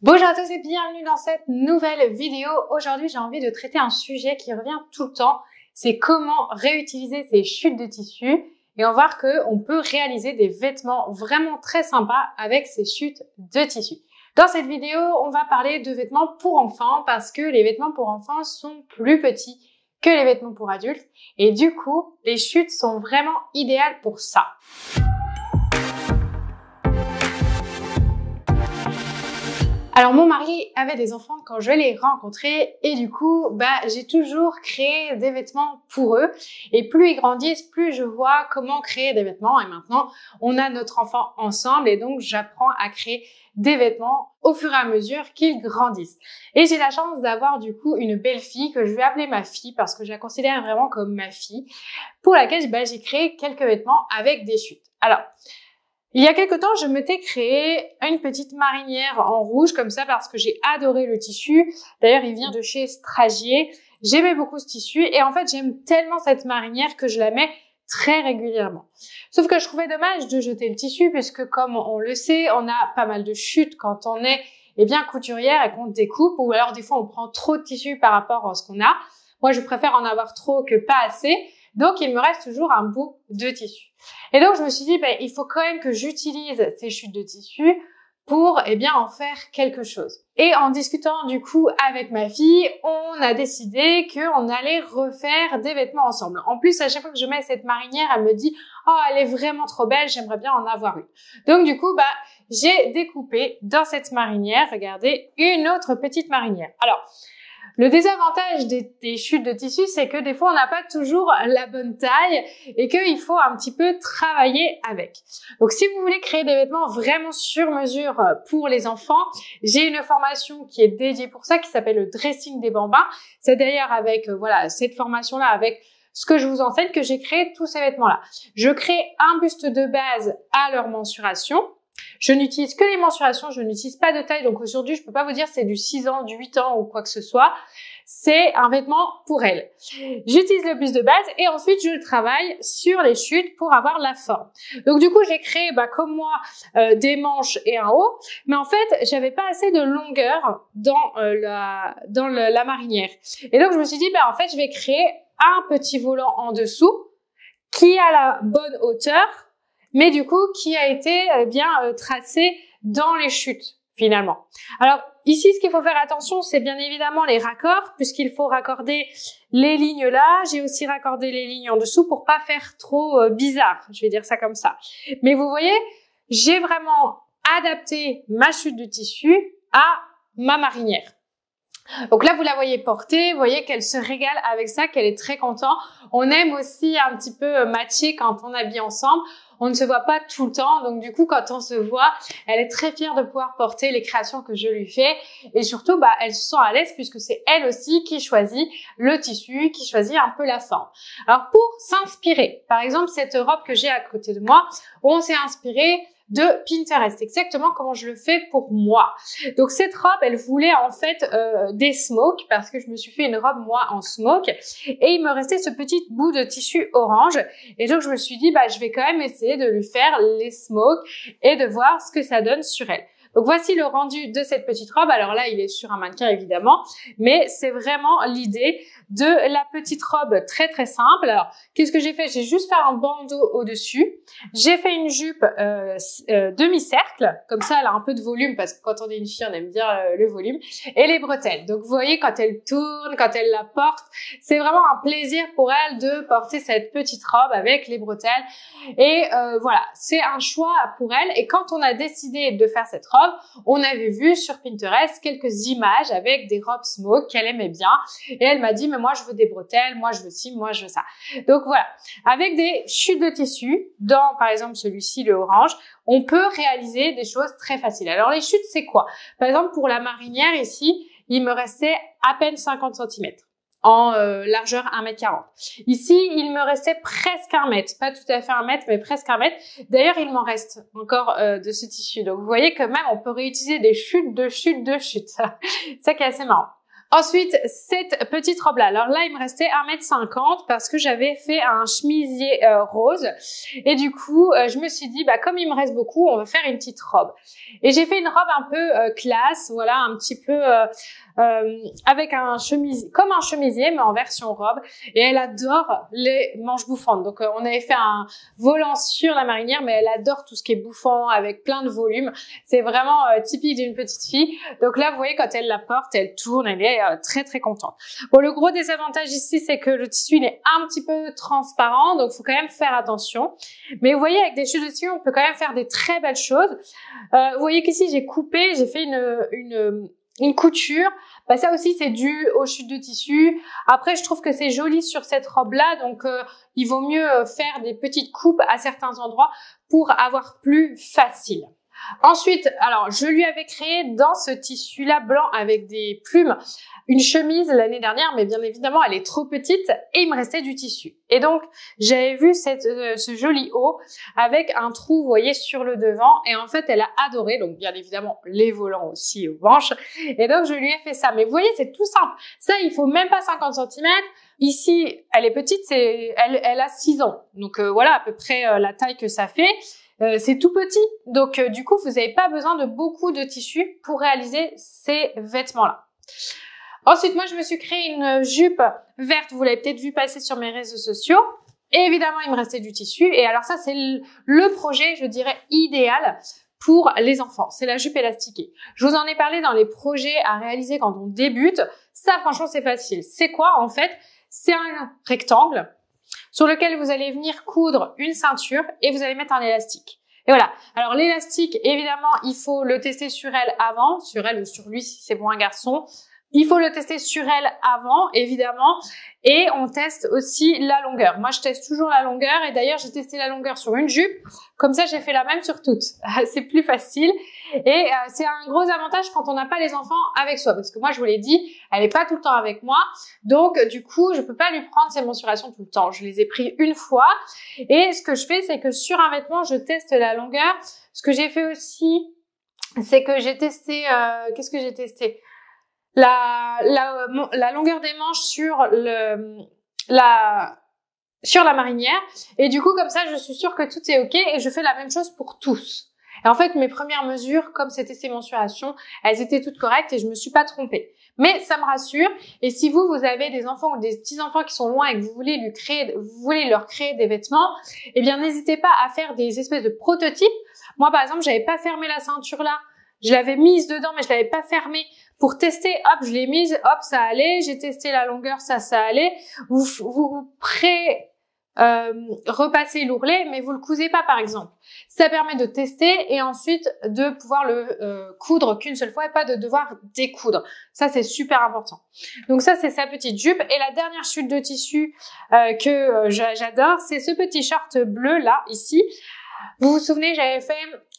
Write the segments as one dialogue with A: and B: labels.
A: Bonjour à tous et bienvenue dans cette nouvelle vidéo. Aujourd'hui, j'ai envie de traiter un sujet qui revient tout le temps. C'est comment réutiliser ces chutes de tissu et on va voir qu'on peut réaliser des vêtements vraiment très sympas avec ces chutes de tissu. Dans cette vidéo, on va parler de vêtements pour enfants parce que les vêtements pour enfants sont plus petits que les vêtements pour adultes et du coup, les chutes sont vraiment idéales pour ça. Alors mon mari avait des enfants quand je l'ai rencontré et du coup j'ai toujours créé des vêtements pour eux et plus ils grandissent, plus je vois comment créer des vêtements et maintenant on a notre enfant ensemble et donc j'apprends à créer des vêtements au fur et à mesure qu'ils grandissent. Et j'ai la chance d'avoir du coup une belle fille que je vais appeler ma fille parce que je la considère vraiment comme ma fille pour laquelle j'ai créé quelques vêtements avec des chutes. Alors, il y a quelque temps, je m'étais créé une petite marinière en rouge comme ça parce que j'ai adoré le tissu. D'ailleurs, il vient de chez Stragier. J'aimais beaucoup ce tissu et en fait, j'aime tellement cette marinière que je la mets très régulièrement. Sauf que je trouvais dommage de jeter le tissu puisque comme on le sait, on a pas mal de chutes quand on est couturière et qu'on découpe ou alors des fois on prend trop de tissu par rapport à ce qu'on a. Moi, je préfère en avoir trop que pas assez. Donc, il me reste toujours un bout de tissu. Et donc, je me suis dit, il faut quand même que j'utilise ces chutes de tissu pour, en faire quelque chose. Et en discutant, du coup, avec ma fille, on a décidé qu'on allait refaire des vêtements ensemble. En plus, à chaque fois que je mets cette marinière, elle me dit, oh, elle est vraiment trop belle, j'aimerais bien en avoir une. Donc, du coup, j'ai découpé dans cette marinière, regardez, une autre petite marinière. Alors, le désavantage des chutes de tissu, c'est que des fois, on n'a pas toujours la bonne taille et qu'il faut un petit peu travailler avec. Donc, si vous voulez créer des vêtements vraiment sur mesure pour les enfants, j'ai une formation qui est dédiée pour ça, qui s'appelle le dressing des bambins. C'est d'ailleurs avec cette formation-là, avec ce que je vous enseigne, que j'ai créé tous ces vêtements-là. Je crée un buste de base à leur mensuration. Je n'utilise que les mensurations, je n'utilise pas de taille, donc aujourd'hui, je peux pas vous dire c'est du 6 ans, du 8 ans ou quoi que ce soit. C'est un vêtement pour elle. J'utilise le buste de base et ensuite, je travaille sur les chutes pour avoir la forme. Donc, du coup, j'ai créé, comme moi, des manches et un haut, mais en fait, j'avais pas assez de longueur dans la marinière. Et donc, je me suis dit, en fait, je vais créer un petit volant en dessous qui a la bonne hauteur, mais du coup, qui a été tracé dans les chutes, finalement. Alors, ici, ce qu'il faut faire attention, c'est bien évidemment les raccords, puisqu'il faut raccorder les lignes là. J'ai aussi raccordé les lignes en dessous pour pas faire trop bizarre, je vais dire ça comme ça. Mais vous voyez, j'ai vraiment adapté ma chute de tissu à ma marinière. Donc là, vous la voyez porter, vous voyez qu'elle se régale avec ça, qu'elle est très contente. On aime aussi un petit peu matcher quand on habille ensemble. On ne se voit pas tout le temps, donc du coup, quand on se voit, elle est très fière de pouvoir porter les créations que je lui fais. Et surtout, elle se sent à l'aise puisque c'est elle aussi qui choisit le tissu, qui choisit un peu la forme. Alors, pour s'inspirer, par exemple, cette robe que j'ai à côté de moi, on s'est inspiré de Pinterest, exactement comment je le fais pour moi. Donc cette robe, elle voulait en fait des smokes parce que je me suis fait une robe moi en smoke et il me restait ce petit bout de tissu orange et donc je me suis dit je vais quand même essayer de lui faire les smokes et de voir ce que ça donne sur elle. Donc voici le rendu de cette petite robe. Alors là, il est sur un mannequin évidemment, mais c'est vraiment l'idée de la petite robe très très simple. Alors, qu'est-ce que j'ai fait? J'ai juste fait un bandeau au-dessus. J'ai fait une jupe demi-cercle, comme ça elle a un peu de volume parce que quand on est une fille, on aime bien le volume. Et les bretelles. Donc vous voyez, quand elle tourne, quand elle la porte, c'est vraiment un plaisir pour elle de porter cette petite robe avec les bretelles. Et voilà, c'est un choix pour elle. Et quand on a décidé de faire cette robe, on avait vu sur Pinterest quelques images avec des robes smoke qu'elle aimait bien et elle m'a dit mais moi je veux des bretelles, moi je veux ci, moi je veux ça. Donc voilà, avec des chutes de tissu, dans par exemple celui-ci le orange, on peut réaliser des choses très faciles. Alors les chutes c'est quoi? Par exemple pour la marinière ici, il me restait à peine 50 cm. En largeur 1m40. Ici, il me restait presque 1 mètre. Pas tout à fait 1 mètre, mais presque 1 mètre. D'ailleurs, il m'en reste encore de ce tissu. Donc, vous voyez que même, on peut réutiliser des chutes de chutes de chutes. Ça qui est assez marrant. Ensuite, cette petite robe-là. Alors là, il me restait 1,50 m parce que j'avais fait un chemisier rose. Et du coup, je me suis dit, comme il me reste beaucoup, on va faire une petite robe. Et j'ai fait une robe un peu classe, voilà, un petit peu avec un chemisier, comme un chemisier, mais en version robe. Et elle adore les manches bouffantes. Donc, on avait fait un volant sur la marinière, mais elle adore tout ce qui est bouffant, avec plein de volume. C'est vraiment typique d'une petite fille. Donc là, vous voyez, quand elle la porte, elle tourne, elle est très très contente. Bon, le gros désavantage ici, c'est que le tissu il est un petit peu transparent, donc faut quand même faire attention. Mais vous voyez, avec des chutes de tissu, on peut quand même faire des très belles choses. Vous voyez qu'ici j'ai coupé, j'ai fait une couture. Ça aussi c'est dû aux chutes de tissu. Après, je trouve que c'est joli sur cette robe-là, donc il vaut mieux faire des petites coupes à certains endroits pour avoir plus facile. Ensuite, alors je lui avais créé dans ce tissu-là blanc avec des plumes une chemise l'année dernière, mais bien évidemment elle est trop petite et il me restait du tissu. Et donc j'avais vu ce joli haut avec un trou, vous voyez, sur le devant, et en fait elle a adoré, donc bien évidemment les volants aussi aux manches, et donc je lui ai fait ça. Mais vous voyez, c'est tout simple, ça il faut même pas 50 cm. Ici elle est petite, elle a 6 ans, donc voilà à peu près la taille que ça fait. C'est tout petit, donc du coup vous n'avez pas besoin de beaucoup de tissu pour réaliser ces vêtements-là. Ensuite, moi je me suis créé une jupe verte, vous l'avez peut-être vu passer sur mes réseaux sociaux. Et évidemment, il me restait du tissu. Et alors ça, c'est le projet, je dirais, idéal pour les enfants. C'est la jupe élastiquée. Je vous en ai parlé dans les projets à réaliser quand on débute. Ça, franchement, c'est facile. C'est quoi, en fait? C'est un rectangle sur lequel vous allez venir coudre une ceinture et vous allez mettre un élastique. Et voilà. Alors l'élastique, évidemment, il faut le tester sur elle avant, sur elle ou sur lui si c'est pour un garçon. Il faut le tester sur elle avant, évidemment, et on teste aussi la longueur. Moi, je teste toujours la longueur, et d'ailleurs, j'ai testé la longueur sur une jupe. Comme ça, j'ai fait la même sur toutes. C'est plus facile, et c'est un gros avantage quand on n'a pas les enfants avec soi, parce que moi, je vous l'ai dit, elle n'est pas tout le temps avec moi, donc du coup, je peux pas lui prendre ses mensurations tout le temps. Je les ai pris une fois, et ce que je fais, c'est que sur un vêtement, je teste la longueur. Ce que j'ai fait aussi, c'est que j'ai testé, qu'est-ce que j'ai testé ? La longueur des manches sur sur la marinière, et du coup comme ça je suis sûre que tout est ok, et je fais la même chose pour tous. Et en fait mes premières mesures, comme c'était ces mensurations, elles étaient toutes correctes et je me suis pas trompée. Mais ça me rassure. Et si vous avez des enfants ou des petits-enfants qui sont loin et que vous voulez leur créer des vêtements, eh bien n'hésitez pas à faire des espèces de prototypes. Moi par exemple, j'avais pas fermé la ceinture là. Je l'avais mise dedans, mais je l'avais pas fermée pour tester. Hop, je l'ai mise, hop, ça allait. J'ai testé la longueur, ça allait. Vous repassez l'ourlet, mais vous le cousez pas, par exemple. Ça permet de tester et ensuite de pouvoir le coudre qu'une seule fois et pas de devoir découdre. Ça, c'est super important. Donc ça, c'est sa petite jupe. Et la dernière chute de tissu que j'adore, c'est ce petit short bleu là, ici. Vous vous souvenez, j'avais fait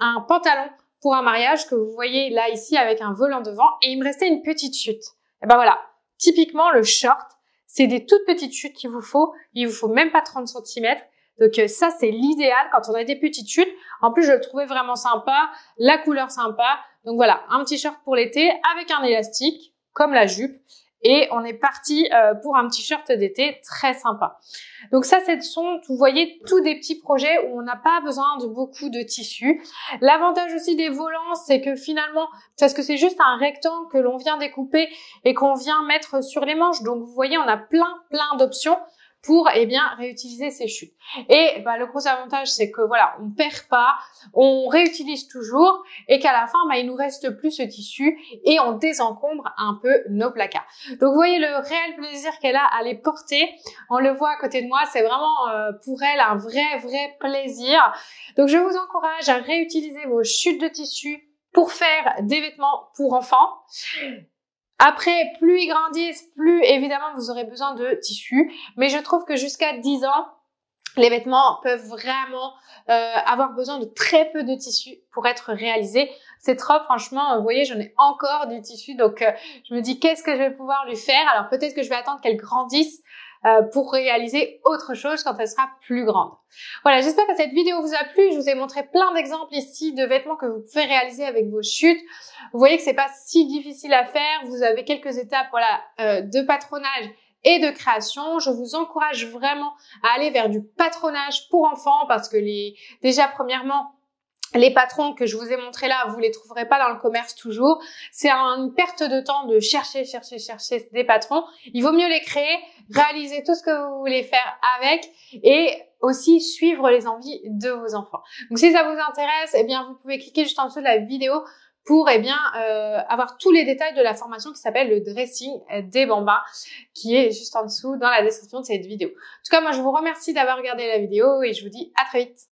A: un pantalon pour un mariage que vous voyez là ici avec un volant devant, et il me restait une petite chute. Et ben voilà, typiquement le short, c'est des toutes petites chutes qu'il vous faut. Il vous faut même pas 30 cm. Donc ça, c'est l'idéal quand on a des petites chutes. En plus, je le trouvais vraiment sympa, la couleur sympa. Donc voilà, un petit short pour l'été avec un élastique comme la jupe. Et on est parti pour un petit shirt d'été très sympa. Donc ça, ce sont, vous voyez, tous des petits projets où on n'a pas besoin de beaucoup de tissu. L'avantage aussi des volants, c'est que finalement, parce que c'est juste un rectangle que l'on vient découper et qu'on vient mettre sur les manches. Donc vous voyez, on a plein d'options pour réutiliser ces chutes. Et le gros avantage, c'est que voilà, on perd pas, on réutilise toujours, et qu'à la fin, il nous reste plus ce tissu et on désencombre un peu nos placards. Donc vous voyez le réel plaisir qu'elle a à les porter. On le voit à côté de moi, c'est vraiment pour elle un vrai plaisir. Donc je vous encourage à réutiliser vos chutes de tissu pour faire des vêtements pour enfants. Après, plus ils grandissent, plus évidemment vous aurez besoin de tissu. Mais je trouve que jusqu'à 10 ans, les vêtements peuvent vraiment avoir besoin de très peu de tissu pour être réalisés. Cette robe, franchement, vous voyez, j'en ai encore du tissu. Donc, je me dis, qu'est-ce que je vais pouvoir lui faire? Alors, peut-être que je vais attendre qu'elle grandisse pour réaliser autre chose quand elle sera plus grande. Voilà, j'espère que cette vidéo vous a plu. Je vous ai montré plein d'exemples ici de vêtements que vous pouvez réaliser avec vos chutes. Vous voyez que c'est pas si difficile à faire. Vous avez quelques étapes, voilà, de patronage et de création. Je vous encourage vraiment à aller vers du patronage pour enfants parce que déjà premièrement, les patrons que je vous ai montrés là, vous les trouverez pas dans le commerce toujours. C'est une perte de temps de chercher des patrons. Il vaut mieux les créer, réaliser tout ce que vous voulez faire avec et aussi suivre les envies de vos enfants. Donc si ça vous intéresse, eh bien vous pouvez cliquer juste en dessous de la vidéo pour avoir tous les détails de la formation qui s'appelle le dressing des bambins, qui est juste en dessous dans la description de cette vidéo. En tout cas, moi je vous remercie d'avoir regardé la vidéo et je vous dis à très vite.